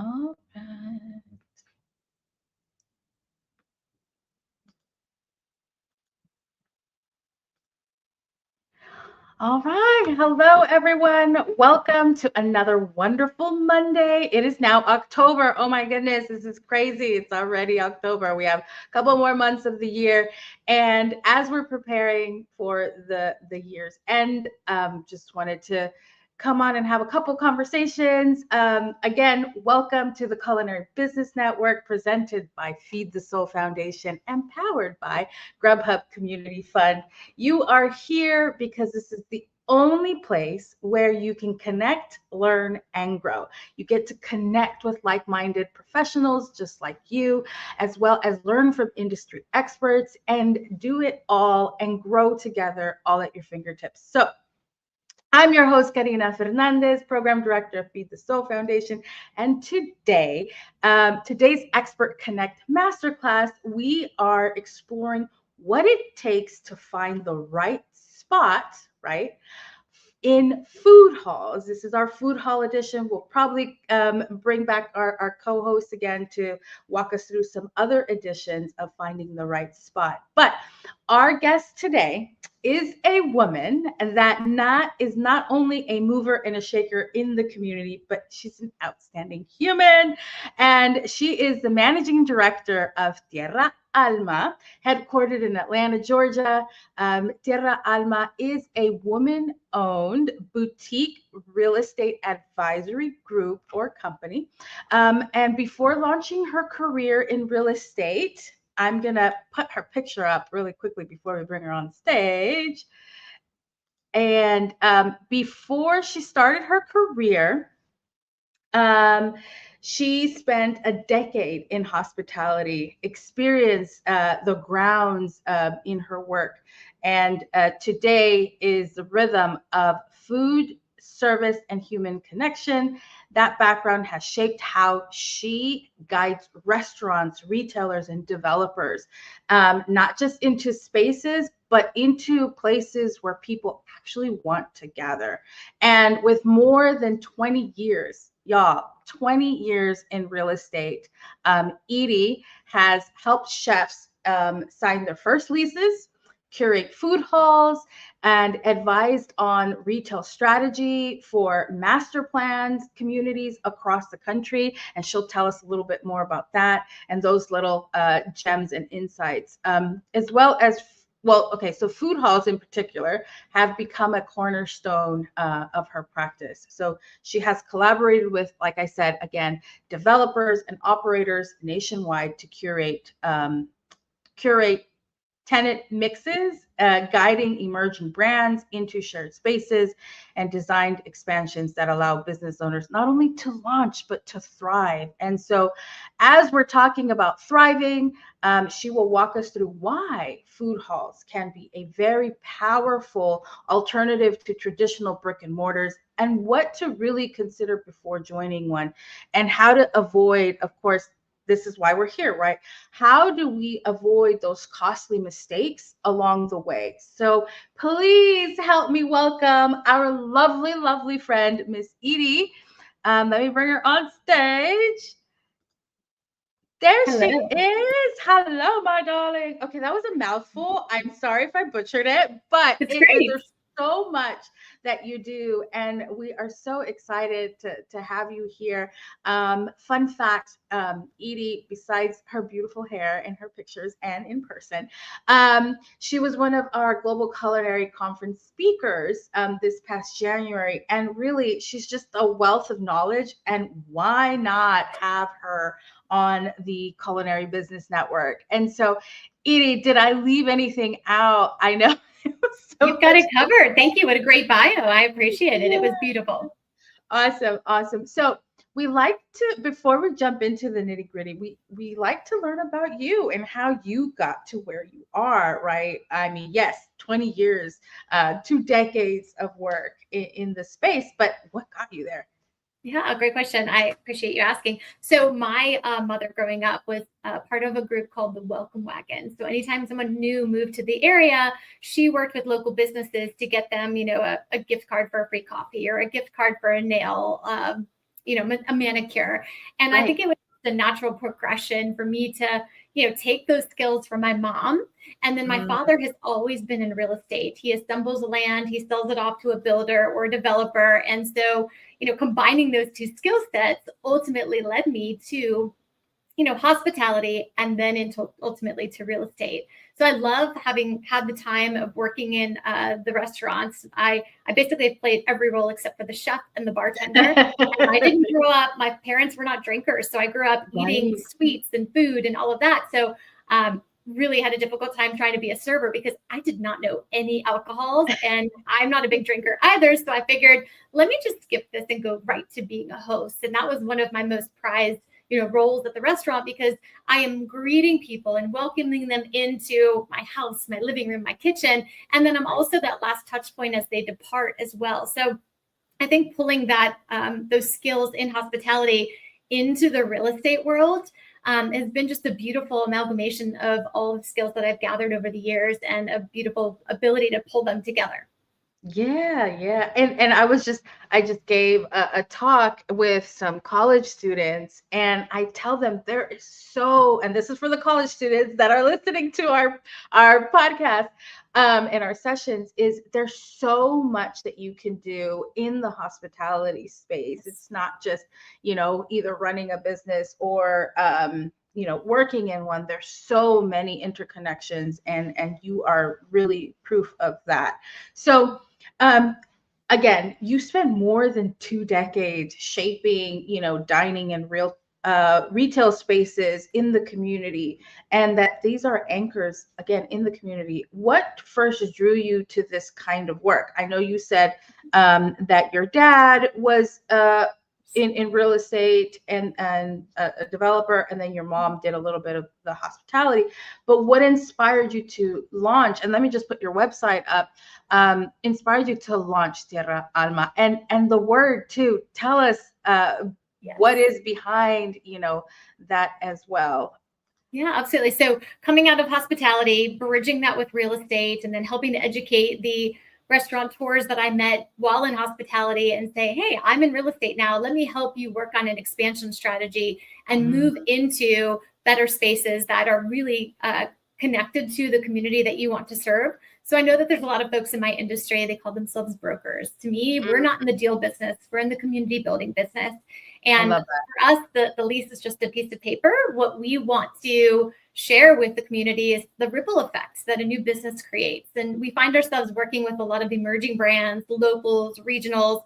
All right. All right. Hello, everyone. Welcome to another wonderful Monday. It is now October. Oh my goodness, this is crazy. It's already October. We have a couple more months of the year. And as we're preparing for the year's end, just wanted to come on and have a couple conversations. Again, welcome to the Culinary Business Network, presented by Feed the Soul Foundation and powered by Grubhub Community Fund. You are here because this is the only place where you can connect, learn, and grow. You get to connect with like-minded professionals just like you, as well as learn from industry experts and do it all and grow together all at your fingertips. So I'm your host, Karina Fernandez, Program Director of Feed the Soul Foundation. And today, today's Expert Connect Masterclass, we are exploring what it takes to find the right spot, right, in food halls. This is our food hall edition. We'll probably bring back our co-host again to walk us through some other editions of finding the right spot. But our guest today is a woman that is not only a mover and a shaker in the community, but she's an outstanding human. And she is the managing director of Terra Alma, headquartered in Atlanta, Georgia. Terra Alma is a woman-owned boutique real estate advisory group or company. And before launching her career in real estate, I'm going to put her picture up really quickly before we bring her on stage. And before she started her career, she spent a decade in hospitality, experienced the grounds in her work, and today is the rhythm of food, service, and human connection. That background has shaped how she guides restaurants, retailers, and developers, not just into spaces, but into places where people actually want to gather. And with more than 20 years, y'all, 20 years in real estate, Edie has helped chefs sign their first leases, curate food halls, and advised on retail strategy for master plans, communities across the country. And she'll tell us a little bit more about that and those little gems and insights, as well as so food halls in particular have become a cornerstone of her practice. So she has collaborated with, like I said, again, developers and operators nationwide to curate tenant mixes, guiding emerging brands into shared spaces, and designed expansions that allow business owners not only to launch, but to thrive. And so as we're talking about thriving, she will walk us through why food halls can be a very powerful alternative to traditional brick and mortars, and what to really consider before joining one, and how to avoid, of course, this is why we're here, right? How do we avoid those costly mistakes along the way? So please help me welcome our lovely, lovely friend, Miss Edie. Let me bring her on stage. There Hello. She is. Hello, my darling. Okay, that was a mouthful. I'm sorry if I butchered it, but there's so much that you do, and we are so excited to have you here. Fun fact, Edie, besides her beautiful hair in her pictures and in person, she was one of our Global Culinary Conference speakers this past January, and really, she's just a wealth of knowledge, and why not have her on the Culinary Business Network? And so, Edie, did I leave anything out? I know. You've got it covered. Thank you. What a great bio. I appreciate it. It was beautiful. Awesome. So we like to, before we jump into the nitty gritty, we like to learn about you and how you got to where you are, right? I mean, yes, 20 years, 2 decades of work in the space, but what got you there? Yeah, great question. I appreciate you asking. So my mother growing up was part of a group called the Welcome Wagon. So anytime someone new moved to the area, she worked with local businesses to get them, a gift card for a free coffee or a gift card for a nail a manicure. And I think it was the natural progression for me to, take those skills from my mom. And then my father has always been in real estate. He assembles land, he sells it off to a builder or a developer. And so, combining those two skill sets ultimately led me to, hospitality, and then into ultimately to real estate. So I love having had the time of working in the restaurants. I basically played every role except for the chef and the bartender. And I didn't grow up, my parents were not drinkers. So I grew up eating sweets and food and all of that. So really had a difficult time trying to be a server because I did not know any alcohols, and I'm not a big drinker either. So I figured, let me just skip this and go right to being a host. And that was one of my most prized roles at the restaurant, because I am greeting people and welcoming them into my house, my living room, my kitchen. And then I'm also that last touch point as they depart as well. So I think pulling that, those skills in hospitality into the real estate world has been just a beautiful amalgamation of all of the skills that I've gathered over the years, and a beautiful ability to pull them together. Yeah. And I just gave a talk with some college students, and I tell them there is and this is for the college students that are listening to our podcast and our sessions, is there's so much that you can do in the hospitality space. It's not just, either running a business or working in one. There's so many interconnections, and you are really proof of that. So again, you spent more than 2 decades shaping, dining and retail spaces in the community, and that these are anchors again in the community. What first drew you to this kind of work? I know you said that your dad was in real estate and a developer, and then your mom did a little bit of the hospitality. But what inspired you to launch? And let me just put your website up. Inspired you to launch Terra Alma, and the word too. Tell us what is behind that as well. Yeah, absolutely. So coming out of hospitality, bridging that with real estate, and then helping to educate the restaurateurs that I met while in hospitality and say, hey, I'm in real estate now. Let me help you work on an expansion strategy and move into better spaces that are really connected to the community that you want to serve. So I know that there's a lot of folks in my industry, they call themselves brokers. To me, we're not in the deal business. We're in the community building business. And for us, the lease is just a piece of paper. What we want to share with the community is the ripple effects that a new business creates. And we find ourselves working with a lot of emerging brands, locals, regionals.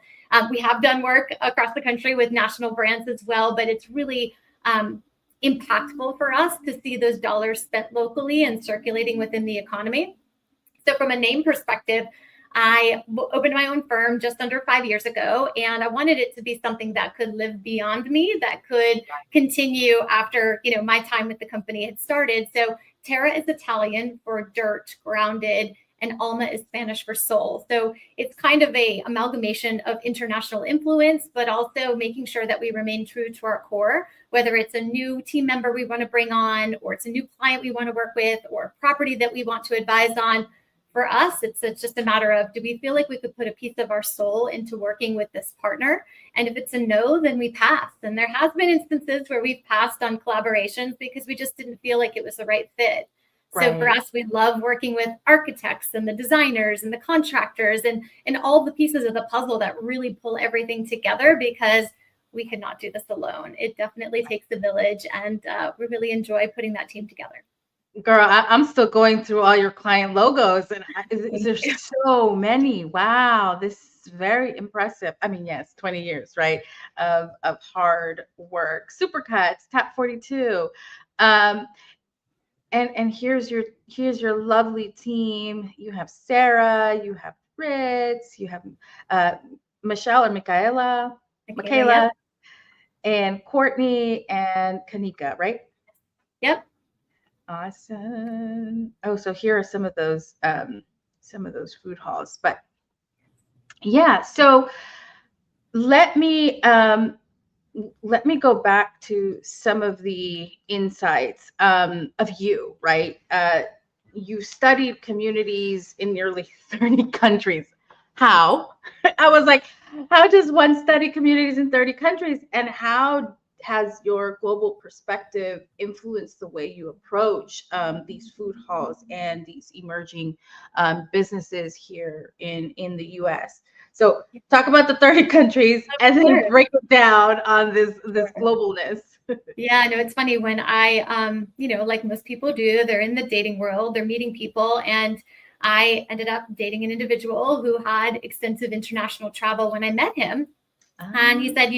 We have done work across the country with national brands as well, but it's really impactful for us to see those dollars spent locally and circulating within the economy. So from a name perspective, I opened my own firm just under 5 years ago, and I wanted it to be something that could live beyond me, that could continue after, my time with the company had started. So Terra is Italian for dirt, grounded, and Alma is Spanish for soul. So it's kind of a amalgamation of international influence, but also making sure that we remain true to our core, whether it's a new team member we want to bring on, or it's a new client we want to work with, or property that we want to advise on. For us, it's just a matter of, do we feel like we could put a piece of our soul into working with this partner? And if it's a no, then we pass. And there has been instances where we've passed on collaborations because we just didn't feel like it was the right fit. Right. So for us, we love working with architects and the designers and the contractors and all the pieces of the puzzle that really pull everything together, because we could not do this alone. It definitely takes a village, and we really enjoy putting that team together. Girl, I'm still going through all your client logos, and there's so many. Wow, this is very impressive. I mean, yes, 20 years, right, of hard work. Supercuts, Top 42, and here's your lovely team. You have Sarah, you have Fritz, you have Michelle or Michaela, and Courtney and Kanika, right? Yep. Awesome. Oh, so here are some of those food halls. But yeah, so let me go back to some of the insights of you, right? You studied communities in nearly 30 countries. How? I was like, How does one study communities in 30 countries, and how has your global perspective influenced the way you approach these food halls and these emerging businesses here in the US? So talk about the 30 countries and then Sure. break it down on this Sure. globalness. Yeah, no, it's funny when like most people do, they're in the dating world, they're meeting people, and I ended up dating an individual who had extensive international travel when I met him. And he said,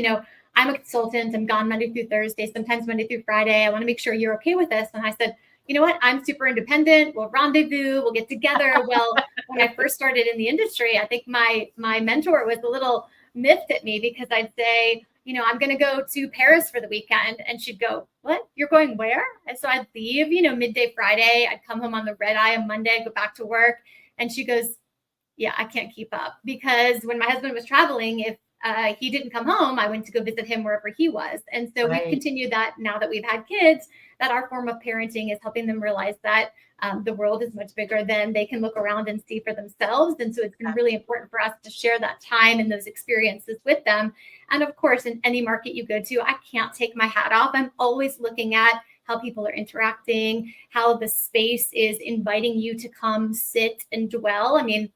I'm a consultant. I'm gone Monday through Thursday, sometimes Monday through Friday. I want to make sure you're okay with this. And I said, you know what? I'm super independent. We'll rendezvous. We'll get together. Well, when I first started in the industry, I think my mentor was a little miffed at me because I'd say, I'm going to go to Paris for the weekend. And she'd go, what? You're going where? And so I'd leave, midday Friday. I'd come home on the red eye on Monday, go back to work. And she goes, yeah, I can't keep up, because when my husband was traveling, if he didn't come home, I went to go visit him wherever he was. And so we've continued that now that we've had kids, that our form of parenting is helping them realize that the world is much bigger than they can look around and see for themselves. And so it's been really important for us to share that time and those experiences with them. And of course, in any market you go to, I can't take my hat off. I'm always looking at how people are interacting, how the space is inviting you to come sit and dwell. I mean,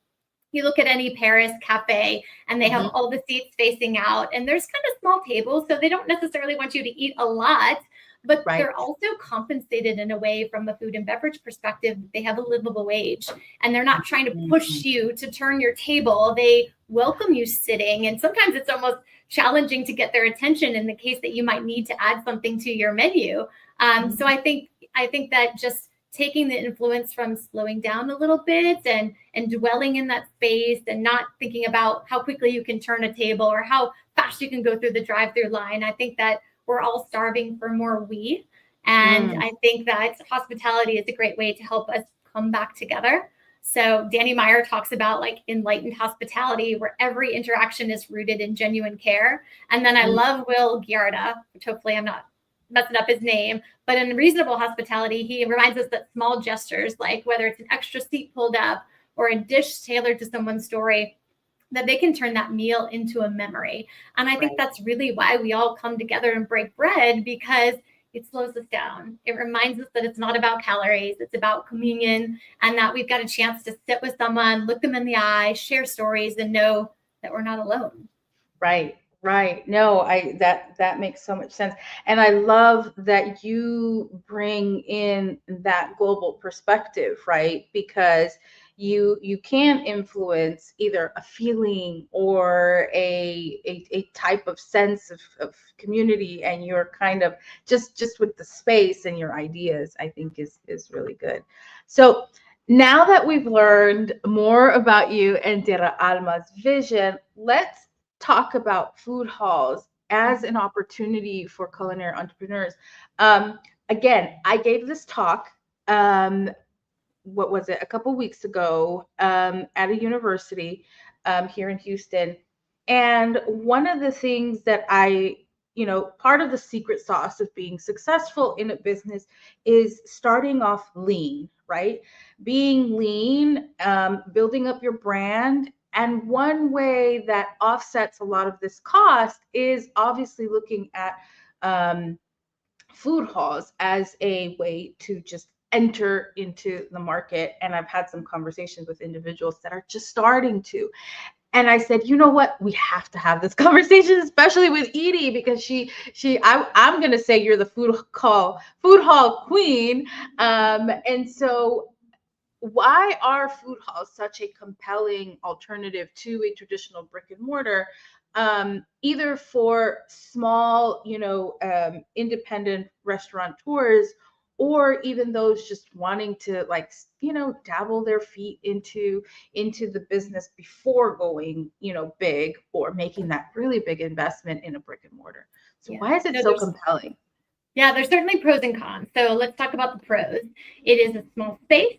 you look at any Paris cafe and they have all the seats facing out, and there's kind of small tables. So they don't necessarily want you to eat a lot, but they're also compensated in a way from a food and beverage perspective. They have a livable wage, and they're not trying to push you to turn your table. They welcome you sitting. And sometimes it's almost challenging to get their attention in the case that you might need to add something to your menu. So I think that just taking the influence from slowing down a little bit and dwelling in that space and not thinking about how quickly you can turn a table or how fast you can go through the drive-through line. I think that we're all starving for more we. And I think that hospitality is a great way to help us come back together. So Danny Meyer talks about like enlightened hospitality, where every interaction is rooted in genuine care. And then I love Will Giarda, which hopefully I'm not messing up his name, but in reasonable hospitality, he reminds us that small gestures, like whether it's an extra seat pulled up or a dish tailored to someone's story, that they can turn that meal into a memory. And I think that's really why we all come together and break bread, because it slows us down. It reminds us that it's not about calories, it's about communion, and that we've got a chance to sit with someone, look them in the eye, share stories, and know that we're not alone. Right. No, that makes so much sense. And I love that you bring in that global perspective, right? Because you can influence either a feeling or a type of sense of community, and you're kind of just with the space and your ideas, I think is really good. So now that we've learned more about you and Terra Alma's vision, let's talk about food halls as an opportunity for culinary entrepreneurs. Again, I gave this talk, what was it, a couple weeks ago, at a university here in Houston. And one of the things that part of the secret sauce of being successful in a business is starting off lean, right? Being lean, building up your brand. And one way that offsets a lot of this cost is obviously looking at food halls as a way to just enter into the market. And I've had some conversations with individuals that are just starting to. And I said, you know what? We have to have this conversation, especially with Edie, because I'm going to say you're the food hall queen. And so why are food halls such a compelling alternative to a traditional brick and mortar, either for small, independent restaurateurs, or even those just wanting to dabble their feet into the business before going, big, or making that really big investment in a brick and mortar. So why is it so compelling? Yeah, there's certainly pros and cons. So let's talk about the pros. It is a small space.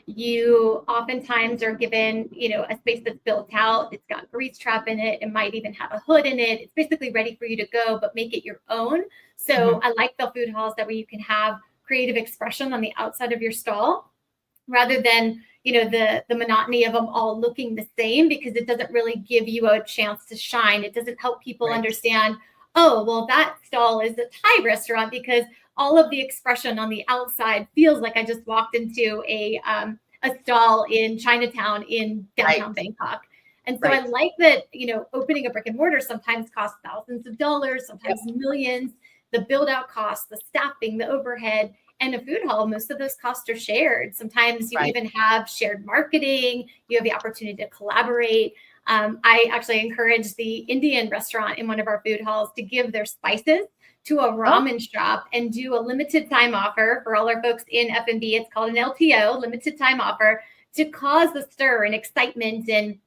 You oftentimes are given, a space that's built out. It's got grease trap in it. It might even have a hood in it. It's basically ready for you to go, but make it your own. So I like the food halls that where you can have creative expression on the outside of your stall. rather than, the monotony of them all looking the same, because it doesn't really give you a chance to shine. It doesn't help people understand, oh, well, that stall is a Thai restaurant because all of the expression on the outside feels like I just walked into a stall in Chinatown in downtown Bangkok. And so I like that, opening a brick and mortar sometimes costs thousands of dollars, sometimes millions, the build out costs, the staffing, the overhead. And a food hall, most of those costs are shared. Sometimes you even have shared marketing. You have the opportunity to collaborate. I actually encourage the Indian restaurant in one of our food halls to give their spices to a ramen shop and do a limited time offer for all our folks in F&B. It's called an LTO, limited time offer, to cause the stir and excitement and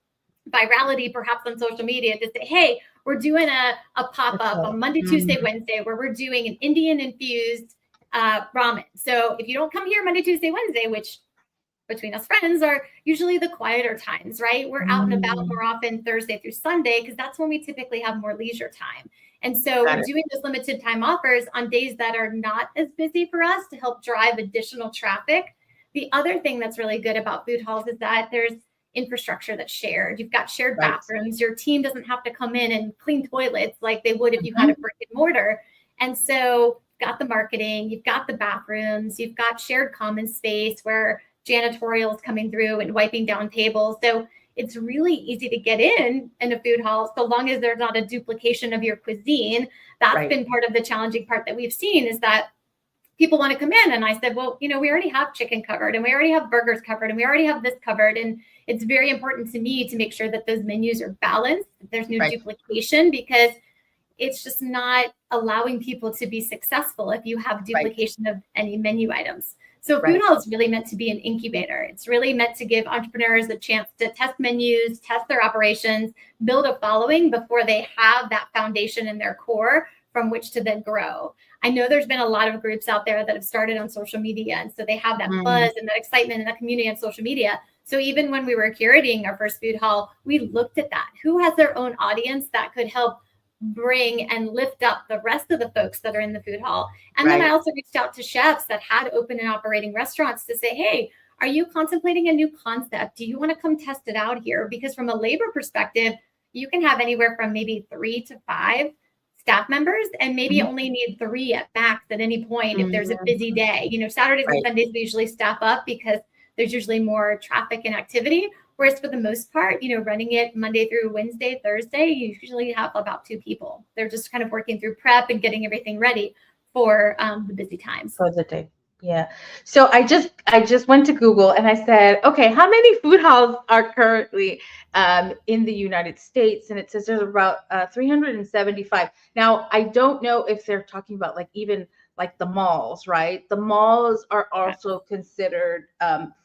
virality perhaps on social media to say, hey, we're doing a pop-up on Monday, Tuesday, Wednesday, where we're doing an Indian infused ramen. So if you don't come here Monday, Tuesday, Wednesday, which between us friends are usually the quieter times, right? We're out and about more often Thursday through Sunday, because that's when we typically have more leisure time. And so we're doing those limited time offers on days that are not as busy for us to help drive additional traffic. The other thing that's really good about food halls is that there's infrastructure that's shared. You've got shared bathrooms. Your team doesn't have to come in and clean toilets like they would if you had a brick and mortar. And so you've got the marketing, you've got the bathrooms, you've got shared common space where janitorial is coming through and wiping down tables. So it's really easy to get in a food hall, so long as there's not a duplication of your cuisine. That's been part of the challenging part that we've seen, is that people want to come in. And I said, well, we already have chicken covered, and we already have burgers covered, and we already have this covered. And it's very important to me to make sure that those menus are balanced, that there's no duplication, because it's just not allowing people to be successful if you have duplication of any menu items. So food hall is really meant to be an incubator. It's really meant to give entrepreneurs a chance to test menus, test their operations, build a following before they have that foundation in their core from which to then grow. I know there's been a lot of groups out there that have started on social media, and so they have that buzz and that excitement and that community on social media. So even when we were curating our first food hall, we looked at that. Who has their own audience that could help bring and lift up the rest of the folks that are in the food hall? And then I also reached out to chefs that had open and operating restaurants to say, hey, are you contemplating a new concept? Do you want to come test it out here? Because from a labor perspective, you can have anywhere from maybe 3 to 5 staff members, and maybe only need 3 at max at any point if there's a busy day. Saturdays and Sundays we usually staff up because there's usually more traffic and activity. Whereas for the most part, running it Monday through Wednesday, Thursday, you usually have about 2 people. They're just kind of working through prep and getting everything ready for the busy times. For the day. Yeah. So I just went to Google and I said, okay, how many food halls are currently in the United States? And it says there's about 375. Now, I don't know if they're talking about even like the malls, right? The malls are also considered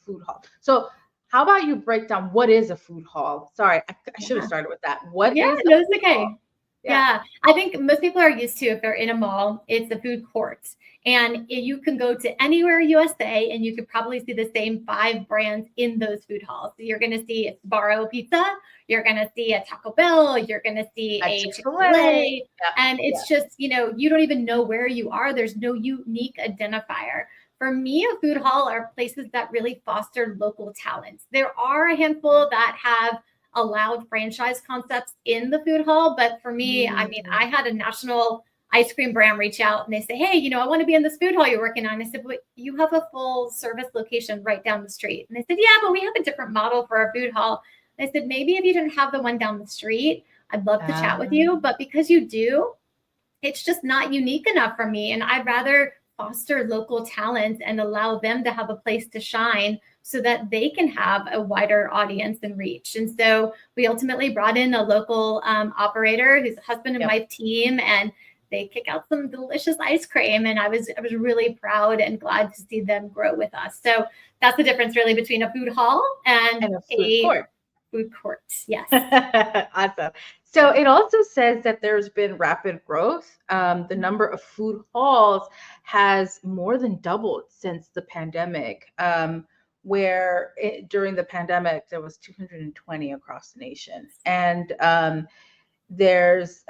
food halls. So how about you break down what is a food hall? Sorry, I should have started with that. What is a food hall? Yeah, I think most people are used to, if they're in a mall, it's a food court. And you can go to anywhere USA and you could probably see the same 5 brands in those food halls. So you're going to see a Sbarro Pizza, you're going to see a Taco Bell, you're going to see a Chick-fil-A. And it's just, you don't even know where you are. There's no unique identifier. For me, a food hall are places that really foster local talents. There are a handful that have allowed franchise concepts in the food hall. But for me, I mean, I had a national ice cream brand reach out and they say, hey, I want to be in this food hall you're working on. I said, well, you have a full service location right down the street. And they said, yeah, but we have a different model for our food hall. And I said, maybe if you didn't have the one down the street, I'd love to chat with you. But because you do, it's just not unique enough for me. And I'd rather foster local talent and allow them to have a place to shine so that they can have a wider audience and reach. And so we ultimately brought in a local operator who's a husband and wife team, and they kick out some delicious ice cream. And I was really proud and glad to see them grow with us. So that's the difference really between a food hall and a food court. Food court, yes. Awesome. So it also says that there's been rapid growth. The number of food halls has more than doubled since the pandemic, where during the pandemic, there was 220 across the nation. And there's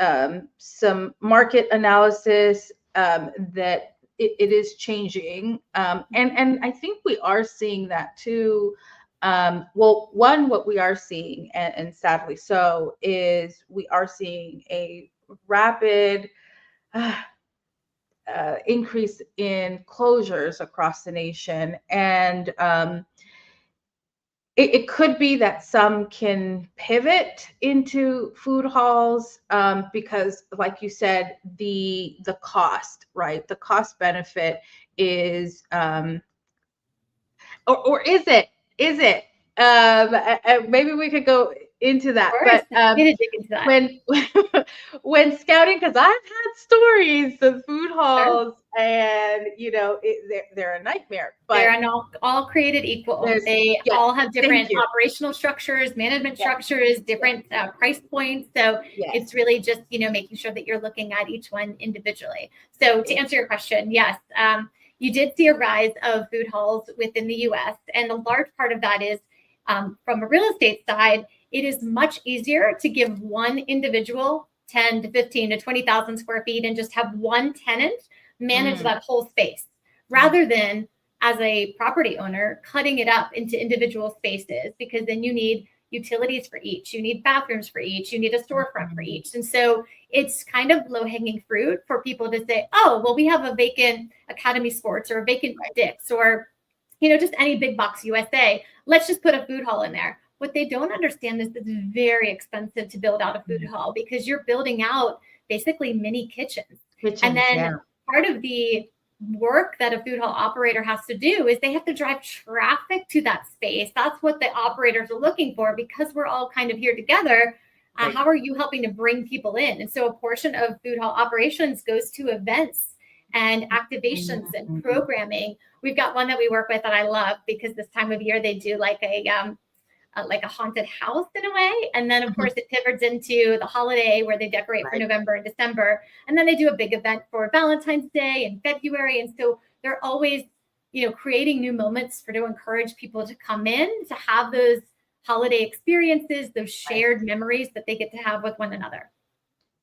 some market analysis that it is changing. And I think we are seeing that too. Well, one, what we are seeing, and sadly so, is we are seeing a rapid increase in closures across the nation. And it could be that some can pivot into food halls, because, like you said, the cost, right? The cost benefit is, or is it? Is it? Maybe we could go into that. Of course, But I'm gonna dig into that. when scouting, because I've had stories of food Sure. halls, and they're a nightmare. But They're not all created equal. They yes, all have different thank you. operational structures, management Yes. structures, different price points. So Yes. it's really just, making sure that you're looking at each one individually. So to answer your question, yes, you did see a rise of food halls within the US. And a large part of that is from a real estate side, it is much easier to give one individual 10 to 15 to 20,000 square feet and just have one tenant manage that whole space, rather than, as a property owner, cutting it up into individual spaces, because then you need utilities for each, you need bathrooms for each, you need a storefront for each. And so it's kind of low-hanging fruit for people to say, oh, well, we have a vacant Academy Sports or a vacant Dick's, or just any big box USA. Let's just put a food hall in there. What they don't understand is that it's very expensive to build out a food hall, because you're building out basically mini kitchens. And then part of the work that a food hall operator has to do is they have to drive traffic to that space. That's what the operators are looking for, because we're all kind of here together. How are you helping to bring people in? And so a portion of food hall operations goes to events and activations and programming. We've got one that we work with that I love, because this time of year they do like a haunted house in a way. And then of course it pivots into the holiday where they decorate for November and December. And then they do a big event for Valentine's Day in February. And so they're always, creating new moments to encourage people to come in, to have those holiday experiences, those shared memories that they get to have with one another.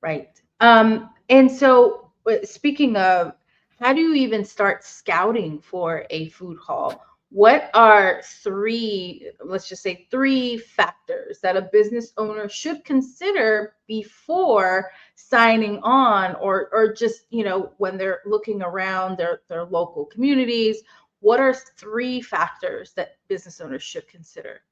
Right. And so speaking of, how do you even start scouting for a food hall? What are let's just say three factors that a business owner should consider before signing on, or just, when they're looking around their local communities? What are three factors that business owners should consider?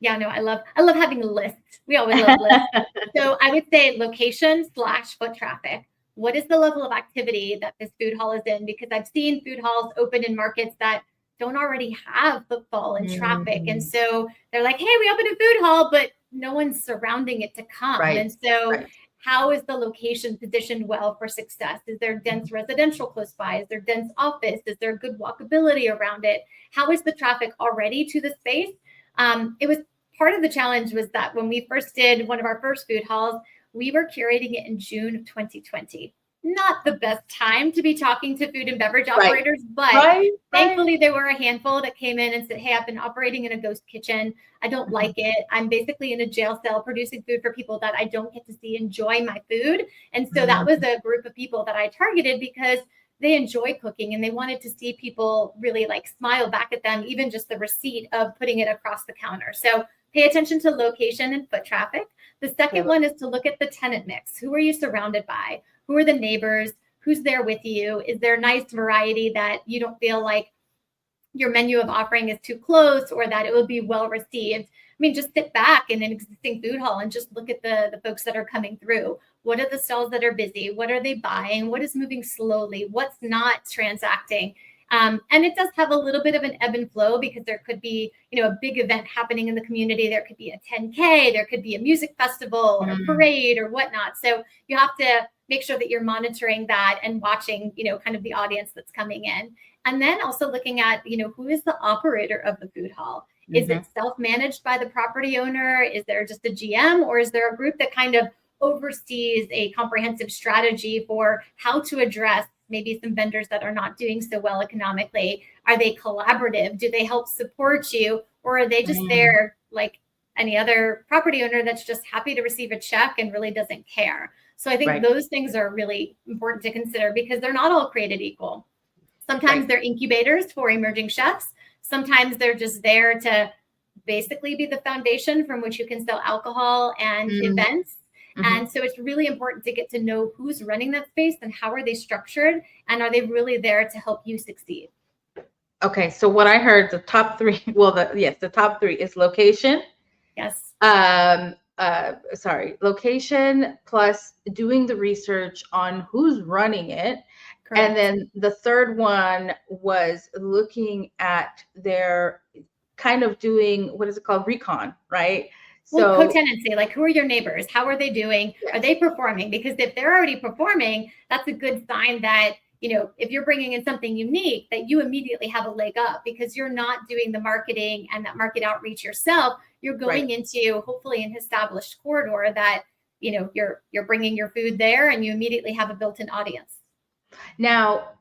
Yeah, no, I love having a list. We always love lists. So I would say location / foot traffic. What is the level of activity that this food hall is in? Because I've seen food halls open in markets that don't already have footfall and traffic. And so they're like, hey, we opened a food hall, but no one's surrounding it to come. And so how is the location positioned well for success? Is there dense residential close by? Is there dense office? Is there good walkability around it? How is the traffic already to the space? It was part of the challenge was that when we first did one of our first food halls, we were curating it in June of 2020. Not the best time to be talking to food and beverage operators, but thankfully there were a handful that came in and said, hey, I've been operating in a ghost kitchen. I don't like it. I'm basically in a jail cell producing food for people that I don't get to see enjoy my food. And so that was a group of people that I targeted, because they enjoy cooking and they wanted to see people really smile back at them, even just the receipt of putting it across the counter. So pay attention to location and foot traffic. The second one is to look at the tenant mix. Who are you surrounded by? Who are the neighbors? Who's there with you? Is there a nice variety that you don't feel like your menu of offering is too close, or that it will be well received? I mean, just sit back in an existing food hall and just look at the folks that are coming through. What are the stalls that are busy? What are they buying? What is moving slowly? What's not transacting? And it does have a little bit of an ebb and flow, because there could be, a big event happening in the community. There could be a 10K, there could be a music festival or a parade or whatnot. So you have to make sure that you're monitoring that and watching, kind of the audience that's coming in. And then also looking at, who is the operator of the food hall? Is it self-managed by the property owner? Is there just a GM, or is there a group that kind of oversees a comprehensive strategy for how to address maybe some vendors that are not doing so well economically? Are they collaborative? Do they help support you? Or are they just there like any other property owner that's just happy to receive a check and really doesn't care? So I think those things are really important to consider, because they're not all created equal. Sometimes they're incubators for emerging chefs. Sometimes they're just there to basically be the foundation from which you can sell alcohol and events. And so it's really important to get to know who's running that space and how are they structured, and are they really there to help you succeed? Okay, so what I heard, the top three, the top three is location. Yes. Location plus doing the research on who's running it. Correct. And then the third one was looking at their kind of doing, what is it called? Recon, right? Well, co-tenancy, like who are your neighbors? How are they doing? Yes. Are they performing? Because if they're already performing, that's a good sign that, if you're bringing in something unique, that you immediately have a leg up, because you're not doing the marketing and that market outreach yourself. You're going into hopefully an established corridor that, you're bringing your food there, and you immediately have a built-in audience. Now,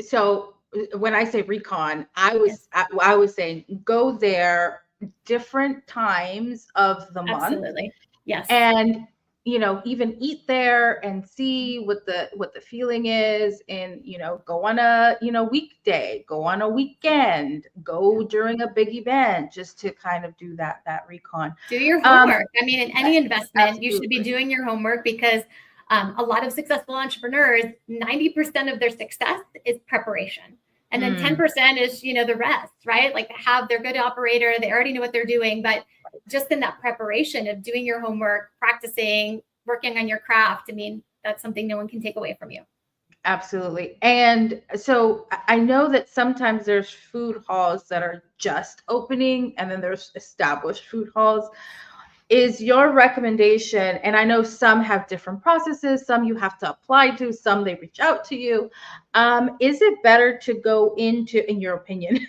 so when I say recon, I was saying go there different times of the month. Absolutely. Yes. And even eat there and see what the feeling is, and go on a weekday, go on a weekend, go during a big event, just to kind of do that recon. Do your homework. I mean, in any investment, absolutely, you should be doing your homework, because a lot of successful entrepreneurs, 90% of their success is preparation. And then 10% is, the rest, right? Like they're good operator, they already know what they're doing, but just in that preparation of doing your homework, practicing, working on your craft, I mean, that's something no one can take away from you. Absolutely. And so I know that sometimes there's food halls that are just opening, and then there's established food halls. Is your recommendation, and I know some have different processes, some you have to apply to, some they reach out to you. Is it better to go into, in your opinion,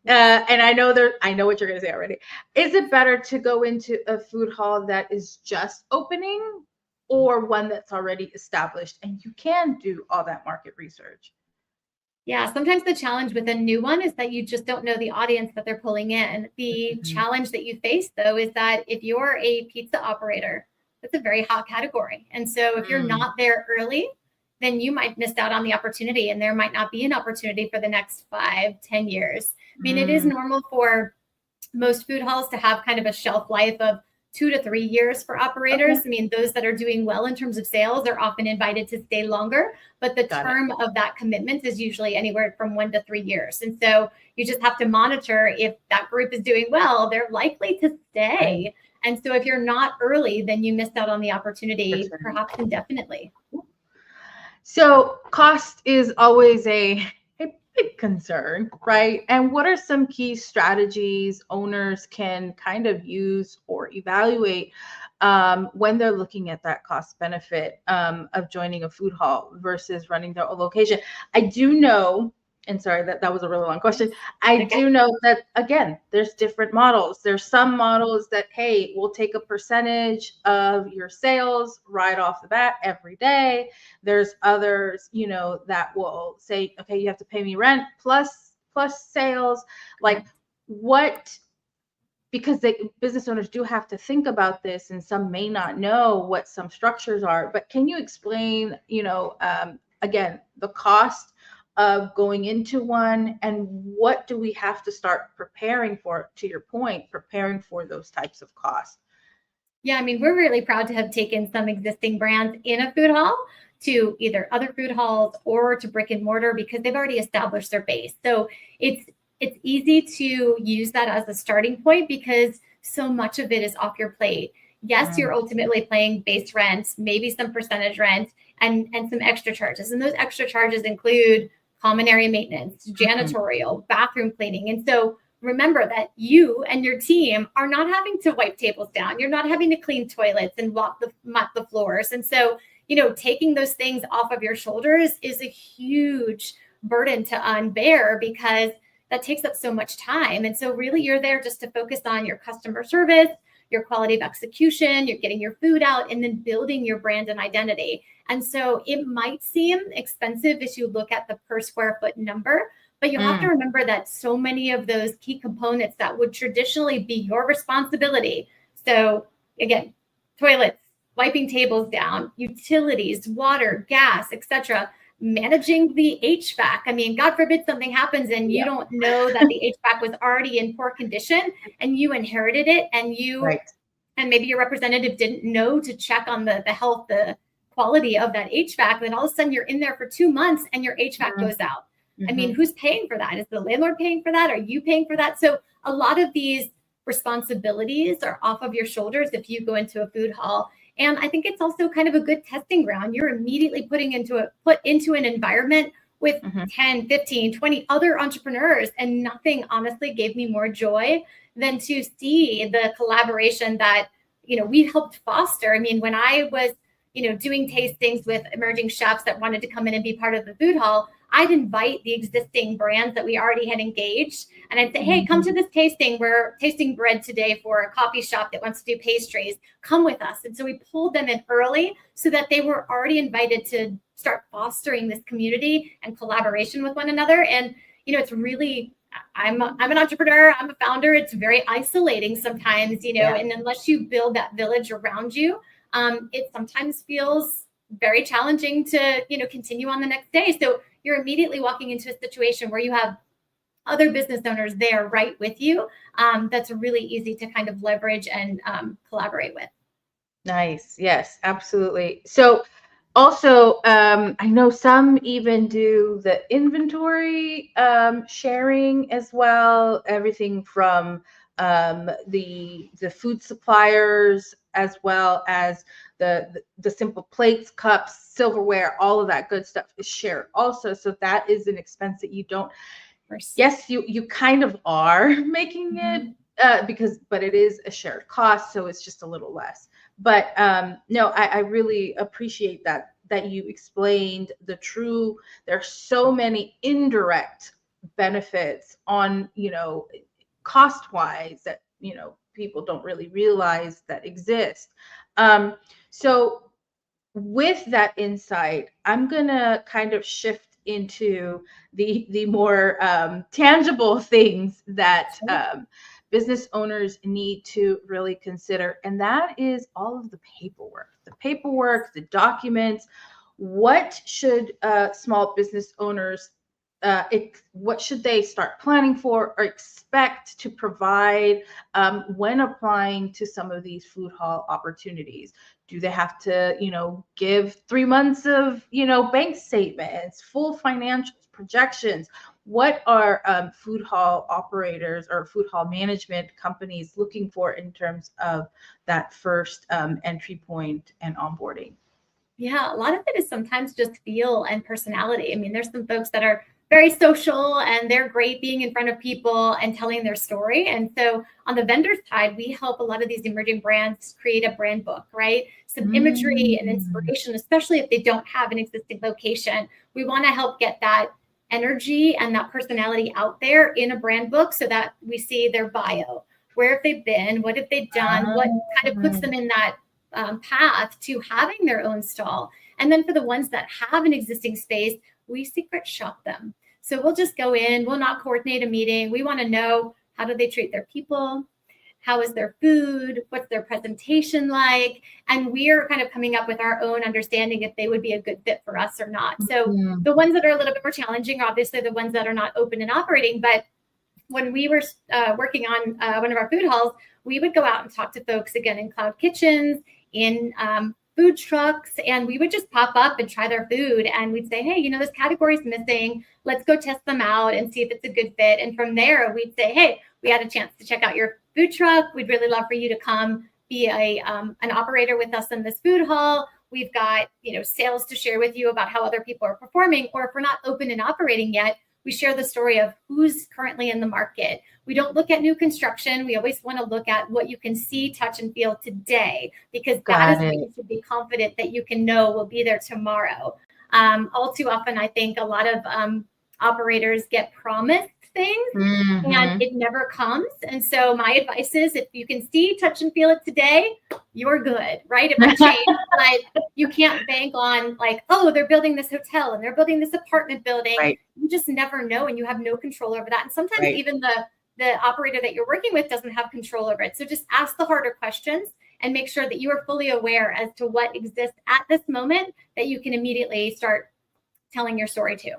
and I know what you're going to say already. Is it better to go into a food hall that is just opening, or one that's already established and you can do all that market research? Yeah, sometimes the challenge with a new one is that you just don't know the audience that they're pulling in. The challenge that you face, though, is that if you're a pizza operator, that's a very hot category. And so if you're not there early, then you might miss out on the opportunity, and there might not be an opportunity for the next 5-10 years. I mean, it is normal for most food halls to have kind of a shelf life of 2 to 3 years for operators. I mean, those that are doing well in terms of sales are often invited to stay longer, but the term of that commitment is usually anywhere from 1 to 3 years. And so you just have to monitor, if that group is doing well, they're likely to stay. And so if you're not early, then you missed out on the opportunity, perhaps indefinitely. So cost is always a big concern, right? And what are some key strategies owners can kind of use or evaluate when they're looking at that cost benefit of joining a food hall versus running their own location? I do know, and sorry, that was a really long question. I do know that, again, there's different models. There's some models that, hey, we'll take a percentage of your sales right off the bat every day. There's others, that will say, okay, you have to pay me rent plus sales. Like because business owners do have to think about this, and some may not know what some structures are. But can you explain, again, the cost of going into one, and what do we have to start preparing for, to your point, preparing for those types of costs? Yeah, I mean, we're really proud to have taken some existing brands in a food hall to either other food halls or to brick and mortar, because they've already established their base. So it's easy to use that as a starting point, because so much of it is off your plate. Yes, you're ultimately paying base rent, maybe some percentage rent, and some extra charges. And those extra charges include common area maintenance, janitorial, bathroom cleaning. And so remember that you and your team are not having to wipe tables down. You're not having to clean toilets and mop the floors. And so, taking those things off of your shoulders is a huge burden to unbear, because that takes up so much time. And so really you're there just to focus on your customer service, your quality of execution, you're getting your food out, and then building your brand and identity. And so it might seem expensive as you look at the per square foot number, but you have to remember that so many of those key components that would traditionally be your responsibility. So again, toilets, wiping tables down, utilities, water, gas, etc., managing the HVAC. I mean, God forbid something happens and you don't know that the HVAC was already in poor condition and you inherited it, and and maybe your representative didn't know to check on the health, the quality of that HVAC. Then all of a sudden you're in there for 2 months and your HVAC goes out. I mean, who's paying for that? Is the landlord paying for that? Are you paying for that? So a lot of these responsibilities are off of your shoulders if you go into a food hall. And I think it's also kind of a good testing ground. You're immediately put into an environment with 10, 15, 20 other entrepreneurs. And nothing honestly gave me more joy than to see the collaboration that, we helped foster. I mean, when I was, doing tastings with emerging chefs that wanted to come in and be part of the food hall, I'd invite the existing brands that we already had engaged. And I'd say, hey, come to this tasting. We're tasting bread today for a coffee shop that wants to do pastries. Come with us. And so we pulled them in early so that they were already invited to start fostering this community and collaboration with one another. And, it's really, I'm an entrepreneur. I'm a founder. It's very isolating sometimes, and unless you build that village around you, it sometimes feels very challenging to, continue on the next day. So you're immediately walking into a situation where you have other business owners there right with you. That's really easy to kind of leverage and collaborate with. Nice. Yes, absolutely. So also, I know some even do the inventory sharing as well, everything from the food suppliers, as well as the simple plates, cups, silverware, all of that good stuff is shared also. So that is an expense that you don't, yes, you kind of are making it but it is a shared cost. So it's just a little less. But no, I really appreciate that you explained there are so many indirect benefits on, cost wise that, people don't really realize that exist. So with that insight, I'm going to kind of shift into the more tangible things that business owners need to really consider. And that is all of the paperwork, the documents. What should small business owners, what should they start planning for or expect to provide when applying to some of these food hall opportunities? Do they have to, give 3 months of, bank statements, full financials, projections? What are food hall operators or food hall management companies looking for in terms of that first entry point and onboarding? Yeah, a lot of it is sometimes just feel and personality. I mean, there's some folks that are very social and they're great being in front of people and telling their story. And so on the vendor side, we help a lot of these emerging brands create a brand book, right? Some imagery and inspiration, especially if they don't have an existing location. We want to help get that energy and that personality out there in a brand book so that we see their bio. Where have they been? What have they done? What kind of puts them in that path to having their own stall? And then for the ones that have an existing space, we secret shop them. So we'll just go in, we'll not coordinate a meeting. We want to know, how do they treat their people? How is their food? What's their presentation like? And we're kind of coming up with our own understanding if they would be a good fit for us or not. So the ones that are a little bit more challenging are obviously the ones that are not open and operating. But when we were working on one of our food halls, we would go out and talk to folks again in cloud kitchens, in food trucks, and we would just pop up and try their food. And we'd say, hey, this category's missing. Let's go test them out and see if it's a good fit. And from there, we'd say, hey, we had a chance to check out your food truck. We'd really love for you to come be an operator with us in this food hall. We've got, sales to share with you about how other people are performing. Or if we're not open and operating yet, we share the story of who's currently in the market. We don't look at new construction. We always want to look at what you can see, touch, and feel today, because that is what you should be confident that you can know will be there tomorrow. All too often, I think a lot of operators get promised things and it never comes. And so my advice is, if you can see, touch, and feel it today, you're good, right? It might change, but you can't bank on like, oh, they're building this hotel and they're building this apartment building. Right. You just never know, and you have no control over that. And sometimes even the operator that you're working with doesn't have control over it. So just ask the harder questions and make sure that you are fully aware as to what exists at this moment, that you can immediately start telling your story too.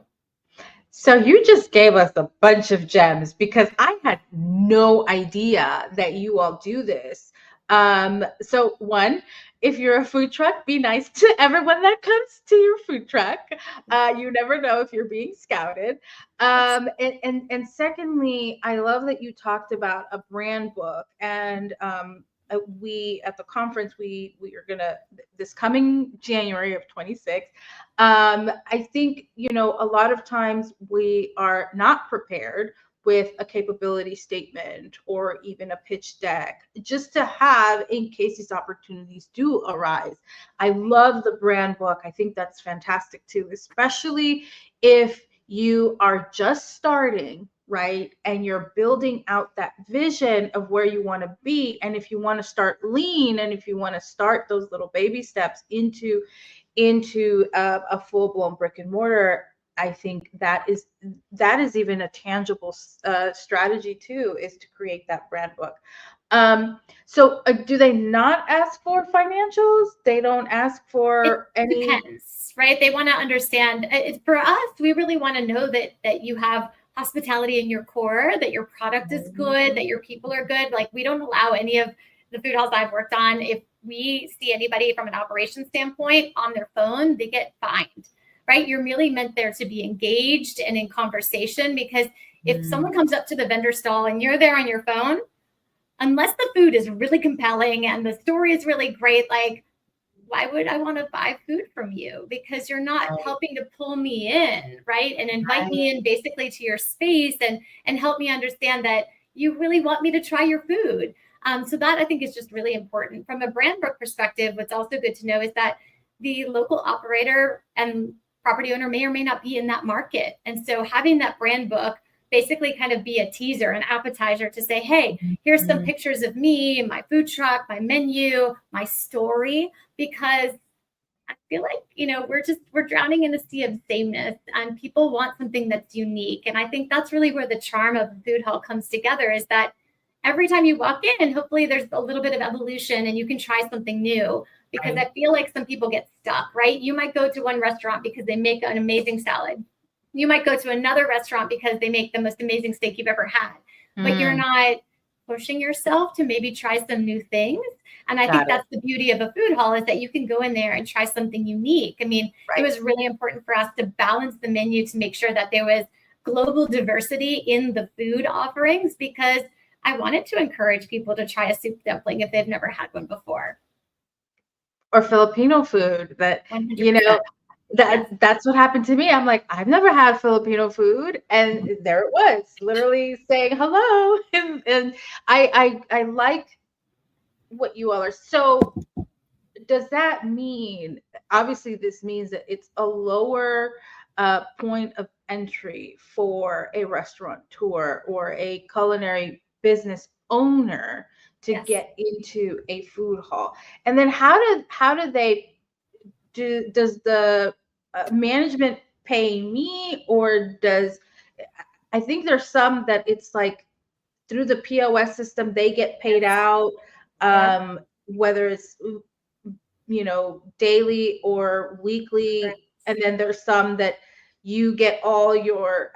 So you just gave us a bunch of gems because I had no idea that you all do this. So one, if you're a food truck, be nice to everyone that comes to your food truck. You never know if you're being scouted. And secondly, I love that you talked about a brand book, and we at the conference we are gonna, this coming January of 26. I think, a lot of times we are not prepared with a capability statement or even a pitch deck just to have in case these opportunities do arise. I love the brand book. I think that's fantastic too, especially if you are just starting, right? And you're building out that vision of where you want to be. And if you want to start lean, and if you want to start those little baby steps into a full-blown brick and mortar, I think that is even a tangible strategy too, is to create that brand book. So do they not ask for financials? They don't ask for any? Depends, right? They want to understand. It's for us, we really want to know that you have hospitality in your core, that your product is good, that your people are good. Like, we don't allow any of the food halls I've worked on, if we see anybody from an operations standpoint on their phone, they get fined, right? You're really meant there to be engaged and in conversation, because if someone comes up to the vendor stall and you're there on your phone, unless the food is really compelling and the story is really great, like, why would I want to buy food from you? Because you're not helping to pull me in, right? And invite me in basically to your space and help me understand that you really want me to try your food. So that, I think, is just really important. From a brand book perspective, what's also good to know is that the local operator and property owner may or may not be in that market. And so having that brand book basically kind of be a teaser, an appetizer to say, hey, here's some pictures of me, my food truck, my menu, my story, because I feel like, we're drowning in a sea of sameness, and people want something that's unique. And I think that's really where the charm of the food hall comes together, is that every time you walk in, hopefully there's a little bit of evolution and you can try something new, because I feel like some people get stuck, right? You might go to one restaurant because they make an amazing salad. You might go to another restaurant because they make the most amazing steak you've ever had, but you're not pushing yourself to maybe try some new things. And I think that's the beauty of a food hall, is that you can go in there and try something unique. I mean, it was really important for us to balance the menu to make sure that there was global diversity in the food offerings, because I wanted to encourage people to try a soup dumpling if they've never had one before. Or Filipino food that, 100%. That's what happened to me. I'm like, I've never had Filipino food, and there it was, literally saying hello. And I like what you all are. So does that mean, obviously this means that it's a lower point of entry for a restaurateur or a culinary business owner to get into a food hall? And then does the management pay me, or I think there's some that it's like through the POS system, they get paid out, whether it's, daily or weekly. And then there's some that you get all your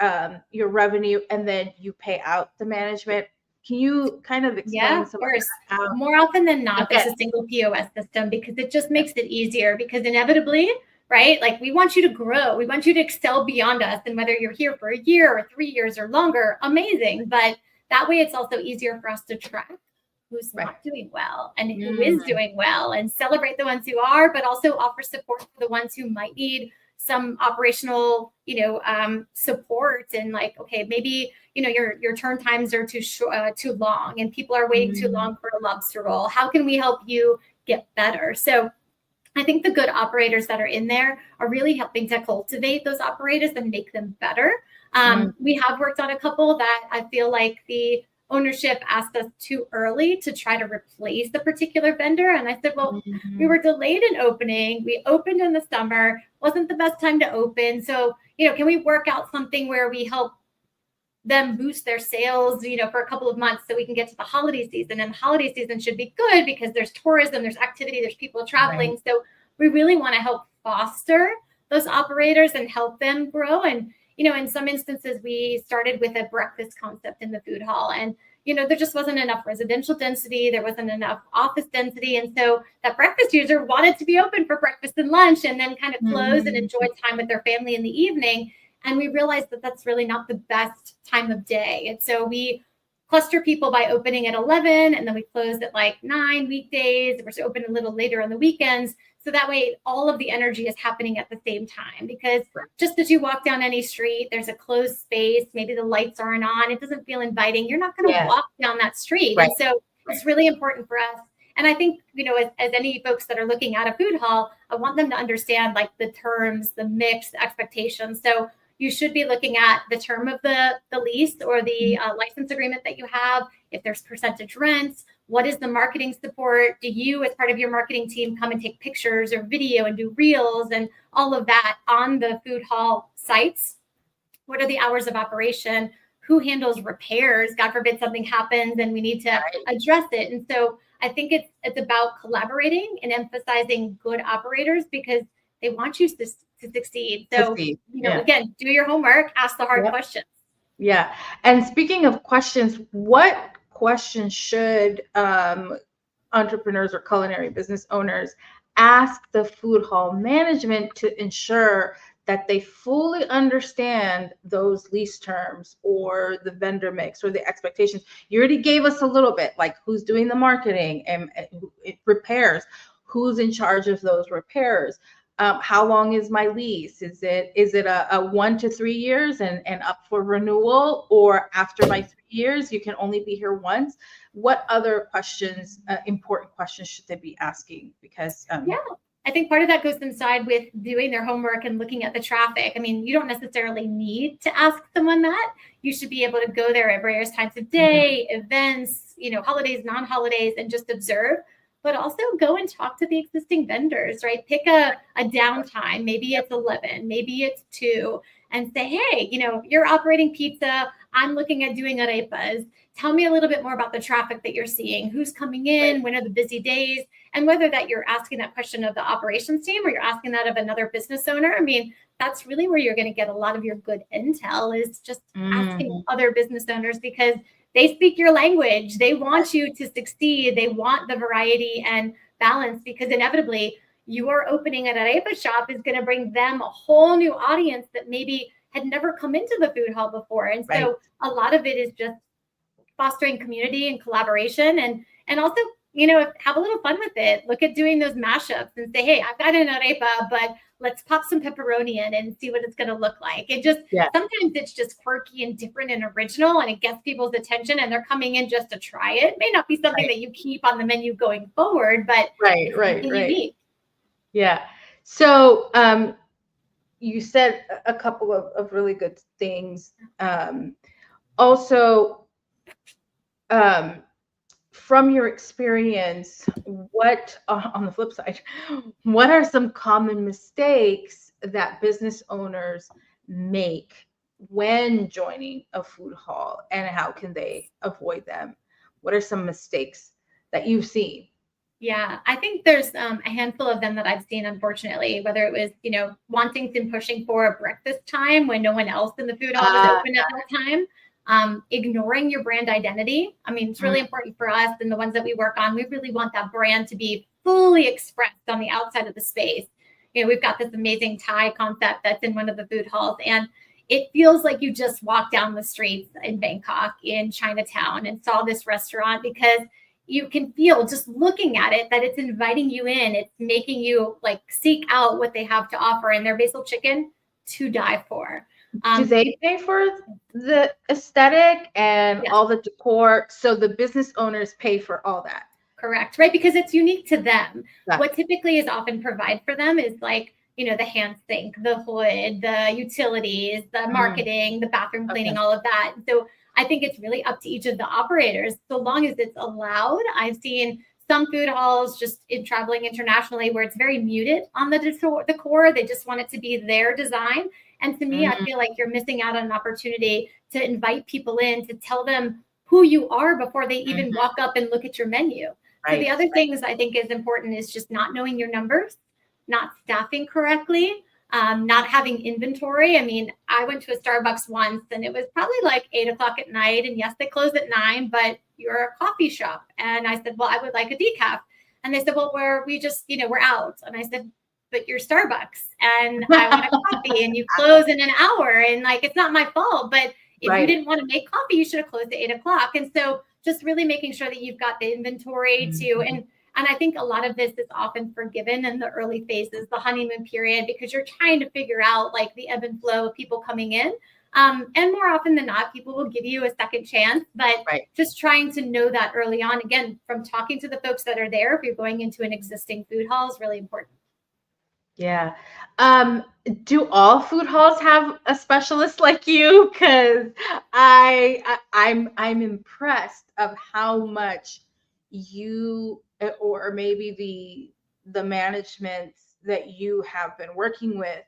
revenue and then you pay out the management. Can you kind of explain some of that? More often than not, there's a single POS system, because it just makes it easier, because inevitably, right? Like, we want you to grow. We want you to excel beyond us. And whether you're here for a year or 3 years or longer, amazing. But that way it's also easier for us to track who's not doing well and who is doing well, and celebrate the ones who are, but also offer support for the ones who might need some operational, support. And like, okay, maybe, your turn times are too long, and people are waiting too long for a lobster roll. How can we help you get better? So I think the good operators that are in there are really helping to cultivate those operators and make them better. We have worked on a couple that I feel like the ownership asked us too early to try to replace the particular vendor. And I said, well, we were delayed in opening. We opened in the summer, wasn't the best time to open. So, can we work out something where we help them boost their sales, for a couple of months, so we can get to the holiday season? And the holiday season should be good because there's tourism, there's activity, there's people traveling. So we really want to help foster those operators and help them grow. And, in some instances, we started with a breakfast concept in the food hall, and there just wasn't enough residential density. There wasn't enough office density. And so that breakfast user wanted to be open for breakfast and lunch and then kind of close and enjoy time with their family in the evening. And we realized that that's really not the best time of day. And so we cluster people by opening at 11, and then we close at like 9 weekdays. We're open a little later on the weekends. So that way all of the energy is happening at the same time, because just as you walk down any street, there's a closed space, maybe the lights aren't on, it doesn't feel inviting. You're not going to walk down that street. Right. And so it's really important for us. And I think, as any folks that are looking at a food hall, I want them to understand like the terms, the mix, the expectations. So you should be looking at the term of the lease or the license agreement that you have. If there's percentage rents, what is the marketing support? Do you, as part of your marketing team, come and take pictures or video and do reels and all of that on the food hall sites? What are the hours of operation? Who handles repairs? God forbid something happens and we need to address it. And so I think it's about collaborating and emphasizing good operators, because they want you to succeed. So, again, do your homework, ask the hard questions. Yeah. And speaking of questions, what questions should entrepreneurs or culinary business owners ask the food hall management to ensure that they fully understand those lease terms or the vendor mix or the expectations? You already gave us a little bit, like who's doing the marketing and repairs, who's in charge of those repairs. How long is my lease? Is it a 1 to 3 years and up for renewal, or after my 3 years, you can only be here once? What other questions, important questions, should they be asking? Because I think part of that goes inside with doing their homework and looking at the traffic. I mean, you don't necessarily need to ask someone that. You should be able to go there at various times of day, events, holidays, non-holidays, and just observe. But also go and talk to the existing vendors, right? Pick a downtime. Maybe it's 11, maybe it's 2, and say, hey, you're operating pizza. I'm looking at doing arepas. Tell me a little bit more about the traffic that you're seeing. Who's coming in? When are the busy days? And whether that you're asking that question of the operations team or you're asking that of another business owner, I mean, that's really where you're going to get a lot of your good intel, is just asking other business owners, because they speak your language. They want you to succeed. They want the variety and balance, because inevitably your opening at an arepa shop is going to bring them a whole new audience that maybe had never come into the food hall before. And so a lot of it is just fostering community and collaboration, and also, have a little fun with it. Look at doing those mashups and say, hey, I've got an arepa, but let's pop some pepperoni in and see what it's going to look like. It just, sometimes it's just quirky and different and original, and it gets people's attention, and they're coming in just to try it. It may not be something that you keep on the menu going forward, but right. Unique. Yeah. So you said a couple of really good things. Also, from your experience, what, on the flip side, what are some common mistakes that business owners make when joining a food hall, and how can they avoid them? What are some mistakes that you've seen? Yeah, I think there's a handful of them that I've seen, unfortunately, whether it was, wanting and pushing for a breakfast time when no one else in the food hall was open at that time. Ignoring your brand identity. I mean, it's really important for us, and the ones that we work on, we really want that brand to be fully expressed on the outside of the space. We've got this amazing Thai concept that's in one of the food halls, and it feels like you just walked down the streets in Bangkok, in Chinatown, and saw this restaurant, because you can feel, just looking at it, that it's inviting you in. It's making you like seek out what they have to offer, and their basil chicken, to die for. Do they pay for the aesthetic and all the decor? So the business owners pay for all that. Correct, right? Because it's unique to them. What typically is often provided for them is like, the hand sink, the hood, the utilities, the marketing, the bathroom cleaning, all of that. So I think it's really up to each of the operators, so long as it's allowed. I've seen some food halls just in traveling internationally where it's very muted on the decor. They just want it to be their design. And to me, I feel like you're missing out on an opportunity to invite people in, to tell them who you are before they even walk up and look at your menu. So the other things I think is important is just not knowing your numbers, not staffing correctly, not having inventory. I mean, I went to a Starbucks once and it was probably like 8 o'clock at night. And yes, they close at 9, but you're a coffee shop. And I said, well, I would like a decaf. And they said, well, we're out. And I said, but you're Starbucks and I want a coffee and you close in an hour. And like, it's not my fault, but if you didn't want to make coffee, you should have closed at 8 o'clock. And so just really making sure that you've got the inventory too. And I think a lot of this is often forgiven in the early phases, the honeymoon period, because you're trying to figure out like the ebb and flow of people coming in. And more often than not, people will give you a second chance, but just trying to know that early on, again, from talking to the folks that are there, if you're going into an existing food hall is really important. Yeah. Do all food halls have a specialist like you? Because I'm impressed of how much you, or maybe the management that you have been working with,